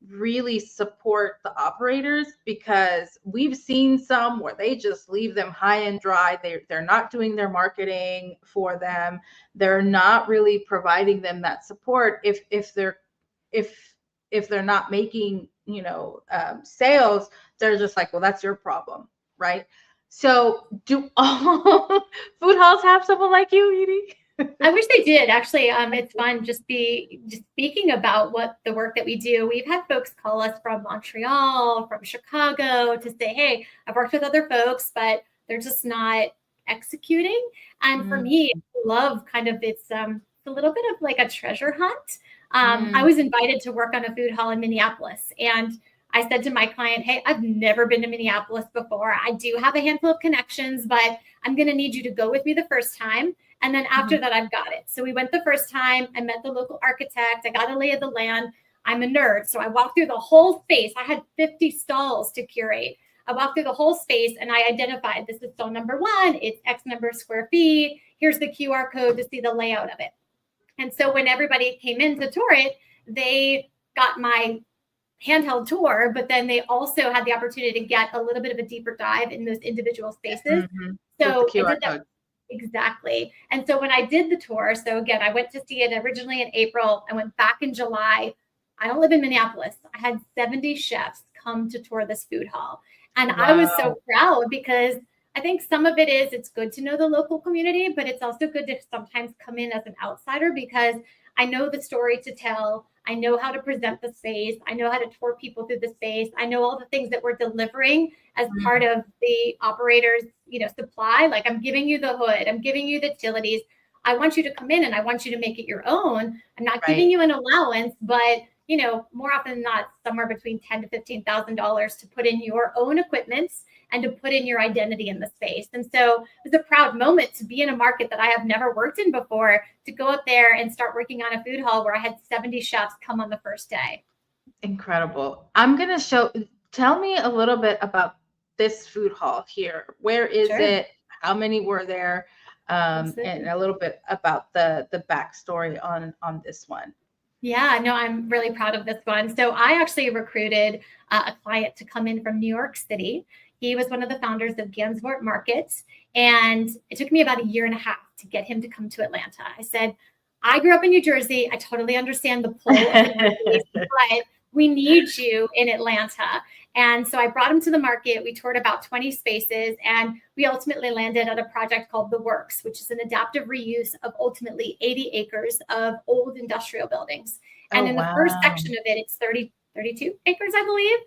really support the operators, because we've seen some where they just leave them high and dry. They're not doing their marketing for them. They're not really providing them that support. If they're not making, sales, they're just like, well, that's your problem, right? So do all food halls have someone like you, Edie? I wish they did. Actually, it's fun just speaking about what the work that we do. We've had folks call us from Montreal, from Chicago to say, hey, I've worked with other folks, but they're just not executing. And for me, I love kind of it's a little bit of like a treasure hunt. I was invited to work on a food hall in Minneapolis, and I said to my client, hey, I've never been to Minneapolis before. I do have a handful of connections, but I'm going to need you to go with me the first time. And then after that, I've got it. So we went the first time. I met the local architect. I got a lay of the land. I'm a nerd. So I walked through the whole space. I had 50 stalls to curate. I walked through the whole space and I identified this is stall number 1. It's X number of square feet. Here's the QR code to see the layout of it. And so when everybody came in to tour it, they got my handheld tour, but then they also had the opportunity to get a little bit of a deeper dive in those individual spaces. So I did that. Exactly. And so when I did the tour, so again, I went to see it originally in April. I went back in July. I don't live in Minneapolis. I had 70 chefs come to tour this food hall. And I was so proud because I think some of it is it's good to know the local community, but it's also good to sometimes come in as an outsider because I know the story to tell. I know how to present the space. I know how to tour people through the space. I know all the things that we're delivering as part of the operator's, supply. Like I'm giving you the hood. I'm giving you the utilities. I want you to come in and I want you to make it your own. I'm not giving you an allowance, but more often than not, somewhere between $10,000 to $15,000 to put in your own equipment and to put in your identity in the space. And so it was a proud moment to be in a market that I have never worked in before, to go up there and start working on a food hall where I had 70 chefs come on the first day. Incredible. I'm going to tell me a little bit about this food hall here. Where is it? How many were there? And a little bit about the backstory on this one. Yeah, no, I'm really proud of this one. So I actually recruited a client to come in from New York City. He was one of the founders of Gansevoort Market. And it took me about 1.5 years to get him to come to Atlanta. I said, I grew up in New Jersey. I totally understand the pull of the Northeast, but we need you in Atlanta. And so I brought him to the market. We toured about 20 spaces, and we ultimately landed at a project called The Works, which is an adaptive reuse of ultimately 80 acres of old industrial buildings. And in the first section of it, it's 32 acres, I believe.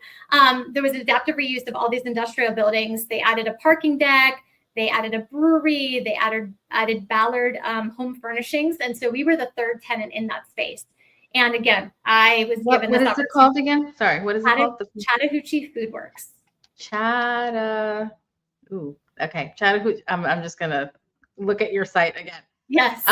There was an adaptive reuse of all these industrial buildings. They added a parking deck. They added a brewery. They added Ballard home furnishings. And so we were the third tenant in that space. And again, I was given this opportunity. What is it called again? Sorry, what is it called? Chattahoochee Food Works. Okay. Chattahoochee. I'm just going to look at your site again. Yes.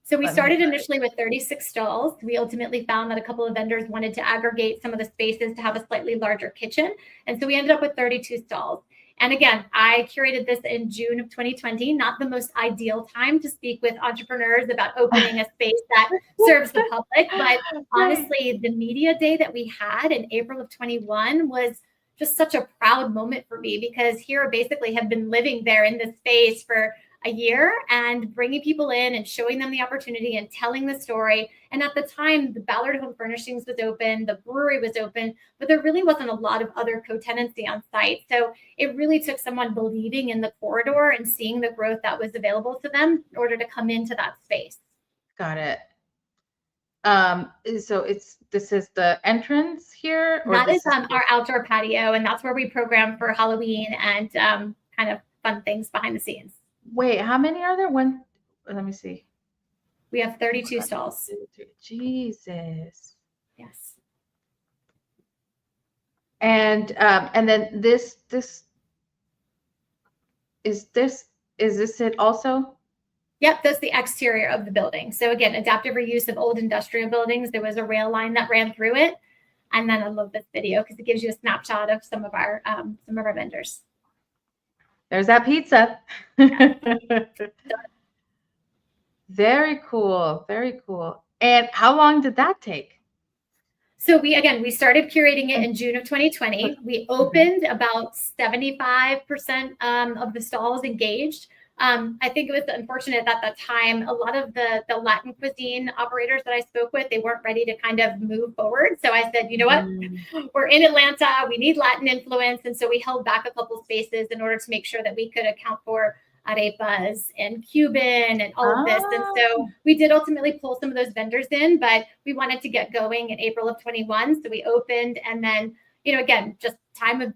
So we started initially with 36 stalls. We ultimately found that a couple of vendors wanted to aggregate some of the spaces to have a slightly larger kitchen. And so we ended up with 32 stalls. And again, I curated this in June of 2020, not the most ideal time to speak with entrepreneurs about opening a space that serves the public. But honestly, the media day that we had in April of 21 was just such a proud moment for me, because here I basically have been living there in this space for a year, and bringing people in and showing them the opportunity and telling the story. And at the time, the Ballard Home Furnishings was open, the brewery was open, but there really wasn't a lot of other co-tenancy on site. So it really took someone believing in the corridor and seeing the growth that was available to them in order to come into that space. Got it. So this is the entrance here? Or that is our outdoor patio, and that's where we program for Halloween and kind of fun things behind the scenes. Wait, how many are there? Let me see. We have 32 stalls. Jesus. Yes. And then this is it also? Yep, that's the exterior of the building. So again, adaptive reuse of old industrial buildings. There was a rail line that ran through it. And then I love this video because it gives you a snapshot of some of our vendors. There's that pizza. Very cool. Very cool. And how long did that take? So we started curating it in June of 2020. We opened about 75% of the stalls engaged. I think it was unfortunate at that time, a lot of the Latin cuisine operators that I spoke with, they weren't ready to kind of move forward. So I said, you know what, we're in Atlanta, we need Latin influence. And so we held back a couple spaces in order to make sure that we could account for arepas and Cuban and all of this. And so we did ultimately pull some of those vendors in, but we wanted to get going in April of 21. So we opened, and then, again, just time of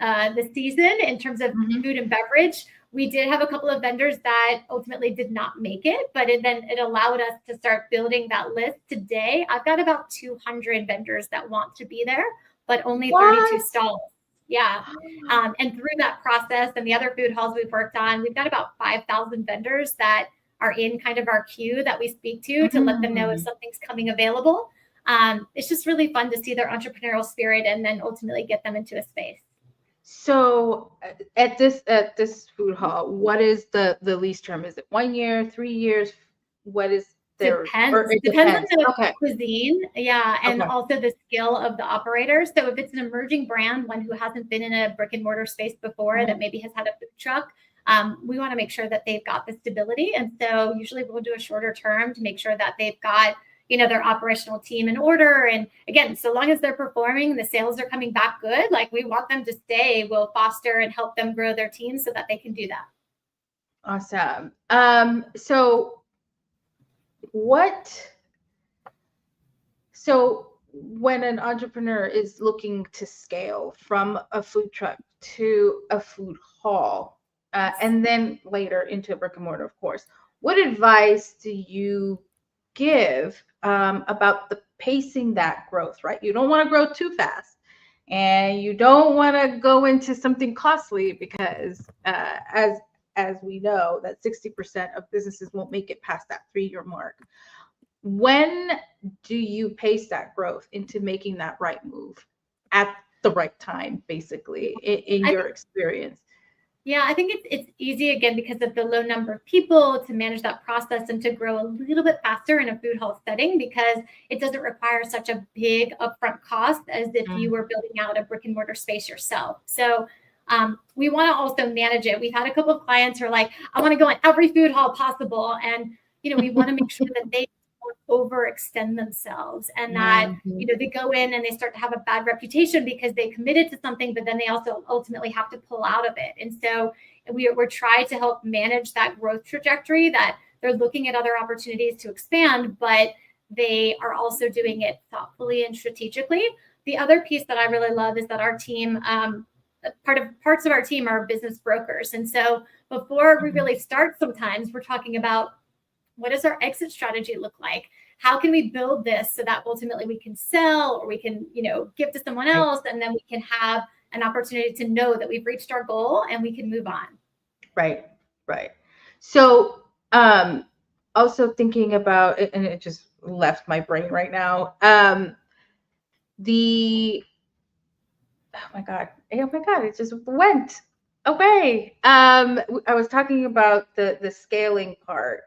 the season in terms of food and beverage. We did have a couple of vendors that ultimately did not make it, but then it allowed us to start building that list. Today, I've got about 200 vendors that want to be there, but only 32 stalls. Yeah. And through that process and the other food halls we've worked on, we've got about 5,000 vendors that are in kind of our queue that we speak to let them know if something's coming available. It's just really fun to see their entrepreneurial spirit and then ultimately get them into a space. So at this food hall, what is the lease term? Is it 1 year, 3 years? What is there? It depends on the cuisine. Yeah. And also the skill of the operator. So if it's an emerging brand, one who hasn't been in a brick and mortar space before, that maybe has had a food truck, we want to make sure that they've got the stability. And so usually we'll do a shorter term to make sure that they've got their operational team in order. And again, so long as they're performing, the sales are coming back good, like we want them to stay, we'll foster and help them grow their team so that they can do that. Awesome. So when an entrepreneur is looking to scale from a food truck to a food hall, and then later into a brick and mortar, of course, what advice do you give about the pacing that growth, right? You don't want to grow too fast, and you don't want to go into something costly because as we know that 60% of businesses won't make it past that 3-year mark. When do you pace that growth into making that right move at the right time, basically, in your experience? Yeah, I think it's easy, again, because of the low number of people, to manage that process and to grow a little bit faster in a food hall setting, because it doesn't require such a big upfront cost as if you were building out a brick and mortar space yourself. So we want to also manage it. We've had a couple of clients who are like, I want to go in every food hall possible. And, we want to make sure that they don't overextend themselves, and that, they go in and they start to have a bad reputation because they committed to something, but then they also ultimately have to pull out of it. And so we're trying to help manage that growth trajectory, that they're looking at other opportunities to expand, but they are also doing it thoughtfully and strategically. The other piece that I really love is that our team, parts of our team are business brokers. And so before we really start, sometimes we're talking about, what does our exit strategy look like? How can we build this so that ultimately we can sell, or we can, give to someone else, and then we can have an opportunity to know that we've reached our goal and we can move on. Right. So also thinking about it, and it just left my brain right now. Oh my God, it just went away. I was talking about the scaling part.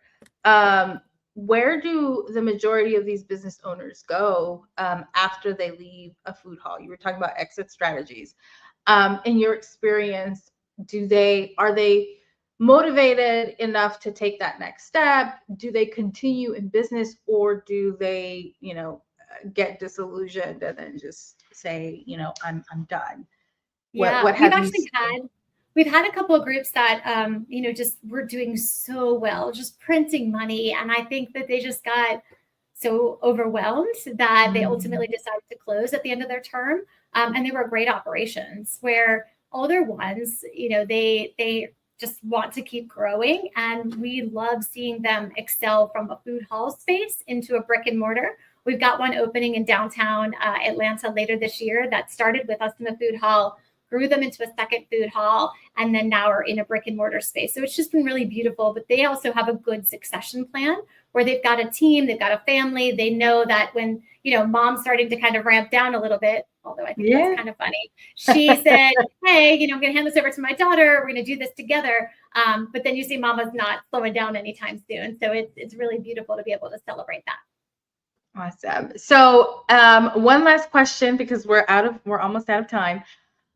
Where do the majority of these business owners go after they leave a food hall? You were talking about exit strategies. In your experience, are they motivated enough to take that next step? Do they continue in business, or do they, get disillusioned and then just say, I'm done? Yeah, What have you seen? we've had a couple of groups that just were doing so well, just printing money, and I think that they just got so overwhelmed that they ultimately decided to close at the end of their term. And they were great operations where older ones, they just want to keep growing, and we love seeing them excel from a food hall space into a brick and mortar. We've got one opening in downtown Atlanta later this year that started with us in the food hall, grew them into a second food hall, and then now are in a brick and mortar space. So it's just been really beautiful. But they also have a good succession plan where they've got a team, they've got a family. They know that when, mom's starting to kind of ramp down a little bit, although I think that's kind of funny. She said, hey, I'm going to hand this over to my daughter. We're going to do this together. But then you see mama's not slowing down anytime soon. So it's really beautiful to be able to celebrate that. Awesome. So one last question, because we're almost out of time.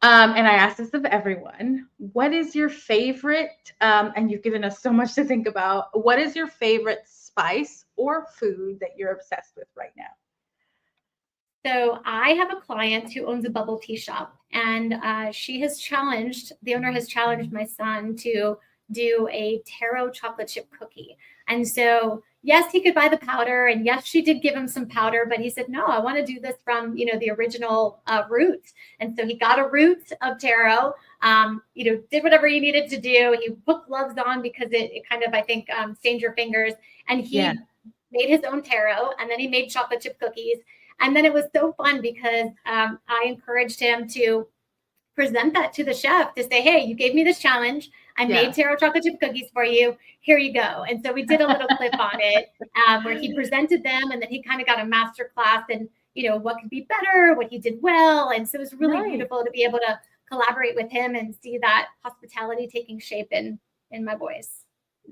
And I ask this of everyone. What is your favorite, and you've given us so much to think about, what is your favorite spice or food that you're obsessed with right now? So I have a client who owns a bubble tea shop, and the owner has challenged my son to do a taro chocolate chip cookie. And so, yes, he could buy the powder, and yes, she did give him some powder, but he said, no, I want to do this from, the original root. And so he got a root of taro, did whatever he needed to do. He put gloves on because it kind of, I think, stained your fingers, and he made his own taro, and then he made chocolate chip cookies. And then it was so fun because I encouraged him to present that to the chef to say, hey, you gave me this challenge. I made taro chocolate chip cookies for you. Here you go. And so we did a little clip on it where he presented them, and then he kind of got a master class and, what could be better, what he did well. And so it was really beautiful to be able to collaborate with him and see that hospitality taking shape in my boys.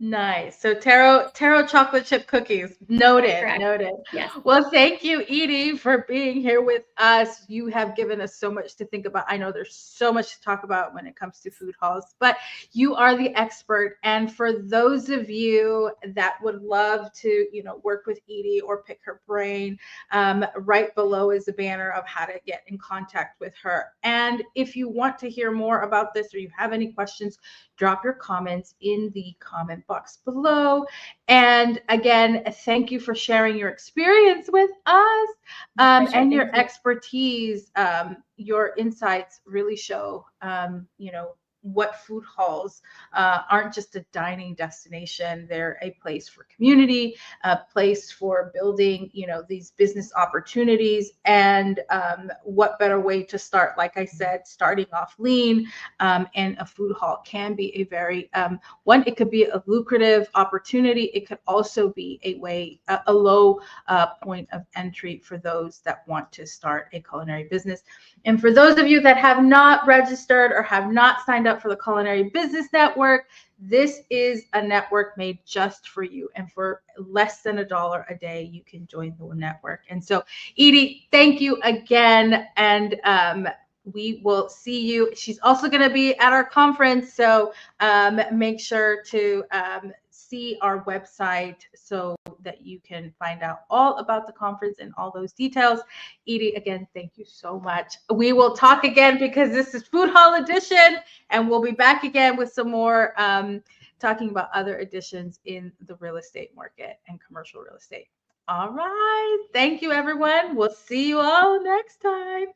Nice. So taro chocolate chip cookies. Noted. Yes. Well, thank you, Edie, for being here with us. You have given us so much to think about. I know there's so much to talk about when it comes to food halls, but you are the expert. And for those of you that would love to, work with Edie or pick her brain, right below is a banner of how to get in contact with her. And if you want to hear more about this, or you have any questions, drop your comments in the comment box below. And again, thank you for sharing your experience with us and your expertise. Your insights really show, what food halls aren't just a dining destination. They're a place for community, a place for building, these business opportunities. And what better way to start? Like I said, starting off lean, and a food hall can be a very, it could be a lucrative opportunity. It could also be a low point of entry for those that want to start a culinary business. And for those of you that have not registered or have not signed up for the Culinary Business Network, this is a network made just for you. And for less than $1 a day, you can join the network. And so, Edie, thank you again. And we will see you. She's also going to be at our conference. So make sure to see our website so that you can find out all about the conference and all those details. Edie, again, thank you so much. We will talk again because this is Food Hall Edition, and we'll be back again with some more talking about other editions in the real estate market and commercial real estate. All right. Thank you, everyone. We'll see you all next time.